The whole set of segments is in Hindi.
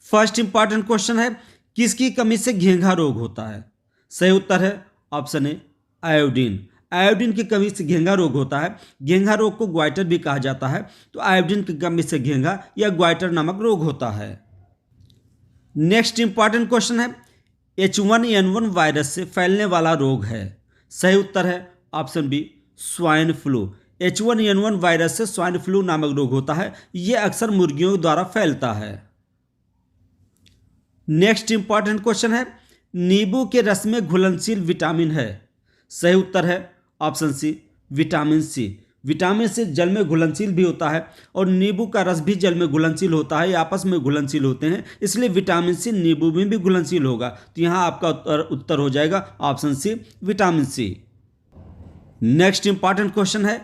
फर्स्ट इंपॉर्टेंट क्वेश्चन है, किसकी कमी से घेंघा रोग होता है? सही उत्तर है ऑप्शन ए आयोडीन। आयोडीन की कमी से घेंघा रोग होता है। घेंघा रोग को ग्वाइटर भी कहा जाता है। तो आयोडीन की कमी से घेंघा या ग्वाइटर नामक रोग होता है। नेक्स्ट इंपॉर्टेंट क्वेश्चन है, H1N1 वायरस से फैलने वाला रोग है? सही उत्तर है option B swine flu. H1N1 virus से स्वाइन फ्लू नामक रोग होता है। यह अक्सर मुर्गियों द्वारा फैलता है। नेक्स्ट इंपॉर्टेंट क्वेश्चन है, नींबू के रस में घुलनशील विटामिन है? सही उत्तर है option C vitamin C. Vitamin C जल में घुलनशील भी होता है और नींबू का रस भी जल में घुलनशील होता है, आपस में घुलनशील होते हैं, इसलिए विटामिन सी नींबू में भी घुलनशील होगा। तो यहाँ आपका उत्तर हो जाएगा option C vitamin C. Next important question है,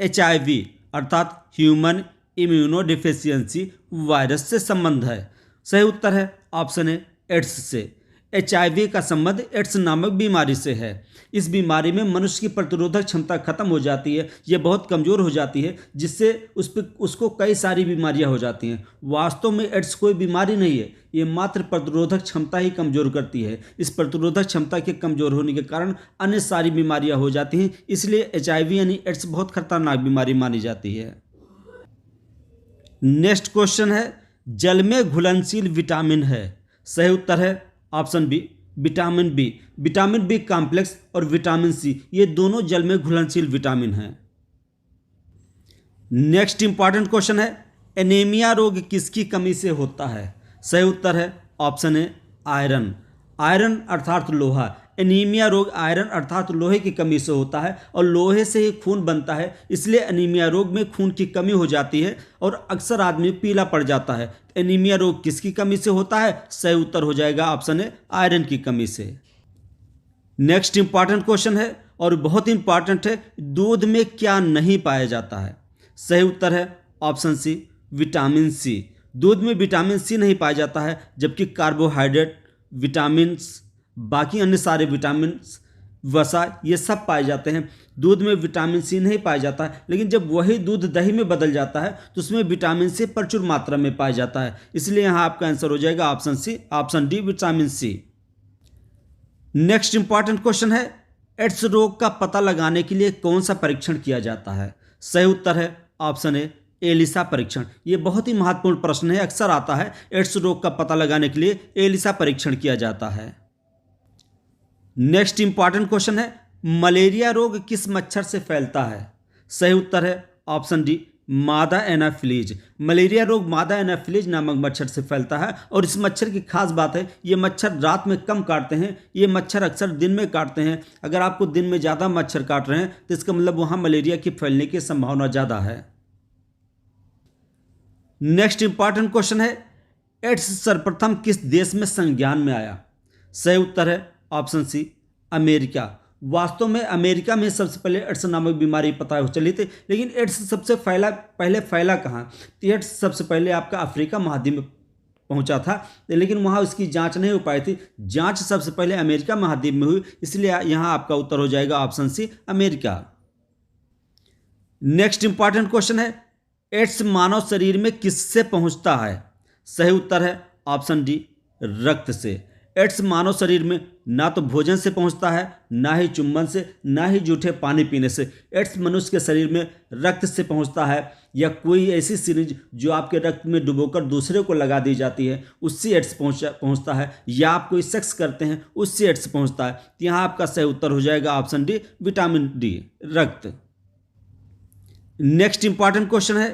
HIV अर्थात ह्यूमन इम्यूनोडिफिशियंसी वायरस से संबंध है? सही उत्तर है ऑप्शन ए एड्स से। HIV का संबंध एड्स नामक बीमारी से है। इस बीमारी में मनुष्य की प्रतिरोधक क्षमता खत्म हो जाती है, यह बहुत कमज़ोर हो जाती है, जिससे उसको कई सारी बीमारियां हो जाती हैं। वास्तव में एड्स कोई बीमारी नहीं है, ये मात्र प्रतिरोधक क्षमता ही कमज़ोर करती है। इस प्रतिरोधक क्षमता के कमज़ोर होने के कारण अन्य सारी बीमारियां हो जाती हैं, इसलिए HIV यानी एड्स बहुत खतरनाक बीमारी मानी जाती है। नेक्स्ट क्वेश्चन है, जल में घुलनशील विटामिन है? सही उत्तर है option B vitamin B. Vitamin B complex और विटामिन सी ये दोनों जल में घुलनशील विटामिन हैं। नेक्स्ट इंपॉर्टेंट क्वेश्चन है, एनीमिया रोग किसकी कमी से होता है? सही उत्तर है ऑप्शन ए आयरन। आयरन अर्थात लोहा। एनीमिया रोग आयरन अर्थात लोहे की कमी से होता है और लोहे से ही खून बनता है, इसलिए एनीमिया रोग में खून की कमी हो जाती है और अक्सर आदमी पीला पड़ जाता है। एनीमिया रोग किसकी कमी से होता है? सही उत्तर हो जाएगा ऑप्शन ए आयरन की कमी से। नेक्स्ट इंपॉर्टेंट क्वेश्चन है और बहुत इंपॉर्टेंट है, दूध में क्या नहीं पाया जाता है? सही उत्तर है ऑप्शन सी विटामिन सी। दूध में विटामिन सी नहीं पाया जाता है, जबकि कार्बोहाइड्रेट, विटामिन, बाकी अन्य सारे विटामिन, वसा, ये सब पाए जाते हैं। दूध में विटामिन सी नहीं पाया जाता है, लेकिन जब वही दूध दही में बदल जाता है तो उसमें विटामिन सी प्रचुर मात्रा में पाया जाता है, इसलिए यहाँ आपका आंसर हो जाएगा option C, option D vitamin C. Next important question है, एड्स रोग का पता लगाने के लिए कौन सा परीक्षण किया जाता है? सही उत्तर है ऑप्शन ए एलिसा परीक्षण। ये बहुत ही महत्वपूर्ण प्रश्न है, अक्सर आता है। एड्स रोग का पता लगाने के लिए एलिसा परीक्षण किया जाता है। नेक्स्ट इंपॉर्टेंट क्वेश्चन है, मलेरिया रोग किस मच्छर से फैलता है? सही उत्तर है ऑप्शन डी मादा एनाफिलीज। मलेरिया रोग मादा एनाफिलीज नामक मच्छर से फैलता है और इस मच्छर की खास बात है, ये मच्छर रात में कम काटते हैं, ये मच्छर अक्सर दिन में काटते हैं। अगर आपको दिन में ज़्यादा मच्छर काट रहे हैं तो इसका मतलब वहाँ मलेरिया की फैलने की संभावना ज़्यादा है। नेक्स्ट इंपॉर्टेंट क्वेश्चन है, एड्स सर्वप्रथम किस देश में संज्ञान में आया? सही उत्तर है ऑप्शन सी अमेरिका। वास्तव में अमेरिका में सबसे पहले एड्स नामक बीमारी पता चली थी, लेकिन एड्स सबसे पहले फैला कहाँ? एड्स सबसे पहले आपका अफ्रीका महाद्वीप में पहुंचा था, लेकिन वहाँ उसकी जांच नहीं हो पाई थी। जांच सबसे पहले अमेरिका महाद्वीप में हुई, इसलिए यहाँ आपका उत्तर हो जाएगा option C America. Next important question है, एड्स मानव शरीर में किससे पहुंचता है? सही उत्तर है ऑप्शन डी रक्त से। एड्स मानव शरीर में ना तो भोजन से पहुंचता है, ना ही चुंबन से, ना ही जूठे पानी पीने से। एड्स मनुष्य के शरीर में रक्त से पहुंचता है, या कोई ऐसी सिरिंज जो आपके रक्त में डुबोकर दूसरे को लगा दी जाती है उससे एड्स पहुंचता है, या आप कोई सेक्स करते हैं उससे एड्स पहुंचता है। तो यहाँ आपका सही उत्तर हो जाएगा ऑप्शन डी विटामिन डी रक्त। नेक्स्ट इंपॉर्टेंट क्वेश्चन है,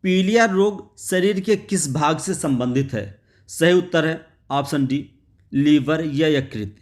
पीलिया रोग शरीर के किस भाग से संबंधित है? सही उत्तर है ऑप्शन डी लीवर या यकृत।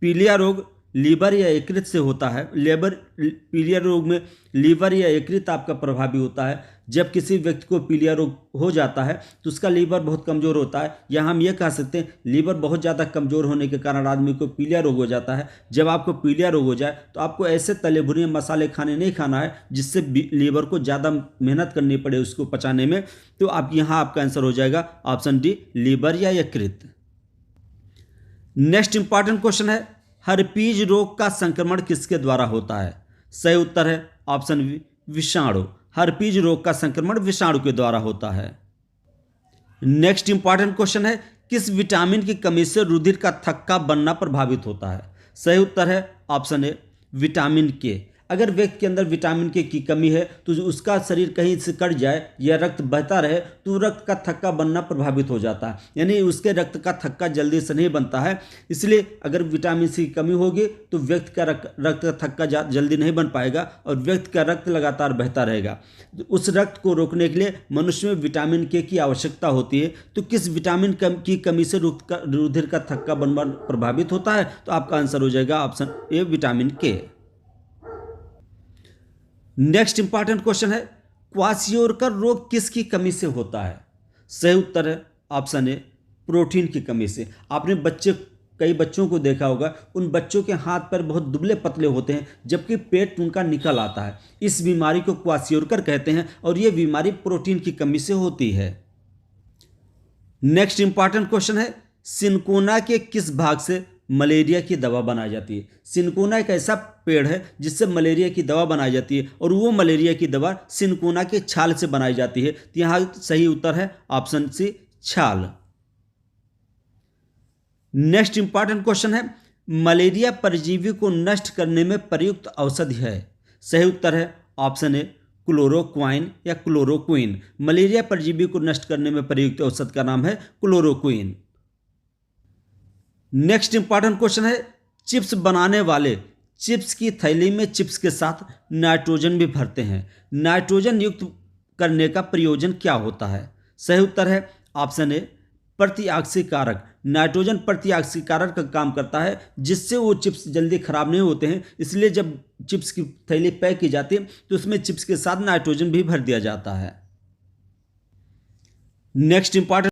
पीलिया रोग लीवर या यकृत से होता है। पीलिया रोग में लीवर या यकृत आपका प्रभावी होता है। जब किसी व्यक्ति को पीलिया रोग हो जाता है तो उसका लीवर बहुत कमज़ोर होता है, या हम ये कह सकते हैं लीवर बहुत ज़्यादा कमज़ोर होने के कारण आदमी को पीलिया रोग हो जाता है। जब आपको पीलिया रोग हो जाए तो आपको ऐसे तले भुने मसाले खाने नहीं खाना है जिससे लीवर को ज़्यादा मेहनत करनी पड़े उसको पचाने में। तो आप यहाँ आपका आंसर हो जाएगा ऑप्शन डी लीवर या यकृत। नेक्स्ट इंपॉर्टेंट क्वेश्चन है, हर्पीज रोग का संक्रमण किसके द्वारा होता है? सही उत्तर है ऑप्शन बी विषाणु। हर्पीज रोग का संक्रमण विषाणु के द्वारा होता है। नेक्स्ट इंपॉर्टेंट क्वेश्चन है, किस विटामिन की कमी से रुधिर का थक्का बनना प्रभावित होता है? सही उत्तर है ऑप्शन ए विटामिन के। अगर व्यक्ति के अंदर विटामिन के की कमी है तो जो उसका शरीर कहीं से कट जाए या रक्त बहता रहे तो रक्त का थक्का बनना प्रभावित हो जाता है, यानी उसके रक्त का थक्का जल्दी से नहीं बनता है। इसलिए अगर विटामिन सी की कमी होगी तो व्यक्ति का रक्त का थक्का जल्दी नहीं बन पाएगा और व्यक्ति का रक्त लगातार बहता रहेगा। उस रक्त को रोकने के लिए मनुष्य में विटामिन के की आवश्यकता होती है। तो किस विटामिन की कमी से रुधिर का थक्का बनना प्रभावित होता है? तो आपका आंसर हो जाएगा ऑप्शन ए विटामिन के। नेक्स्ट इंपॉर्टेंट क्वेश्चन है, क्वाशियोरकर रोग किसकी कमी से होता है? सही उत्तर है ऑप्शन ए प्रोटीन की कमी से। आपने कई बच्चों को देखा होगा, उन बच्चों के हाथ पैर बहुत दुबले पतले होते हैं जबकि पेट उनका निकल आता है। इस बीमारी को क्वाशियोरकर कहते हैं और यह बीमारी प्रोटीन की कमी से होती है। नेक्स्ट इंपॉर्टेंट क्वेश्चन है, सिनकोना के किस भाग से मलेरिया की दवा बनाई जाती है? सिनकोना एक ऐसा पेड़ है जिससे मलेरिया की दवा बनाई जाती है और वो मलेरिया की दवा सिनकोना के छाल से बनाई जाती है। तो यहाँ सही उत्तर है ऑप्शन सी छाल। नेक्स्ट इंपॉर्टेंट क्वेश्चन है, मलेरिया परजीवी को नष्ट करने में प्रयुक्त औषधि है? सही उत्तर है ऑप्शन ए क्लोरोक्वाइन या क्लोरोक्विन। मलेरिया परजीवी को नष्ट करने में प्रयुक्त औषध का नाम है क्लोरोक्विन। नेक्स्ट इंपॉर्टेंट क्वेश्चन है, चिप्स बनाने वाले चिप्स की थैली में चिप्स के साथ नाइट्रोजन भी भरते हैं। नाइट्रोजन युक्त करने का प्रयोजन क्या होता है? सही उत्तर है ऑप्शन ए प्रतिऑक्सीकारक। नाइट्रोजन प्रतिऑक्सीकारक का काम करता है जिससे वो चिप्स जल्दी खराब नहीं होते हैं। इसलिए जब चिप्स की थैली पैक की जाती है तो उसमें चिप्स के साथ नाइट्रोजन भी भर दिया जाता है। Next important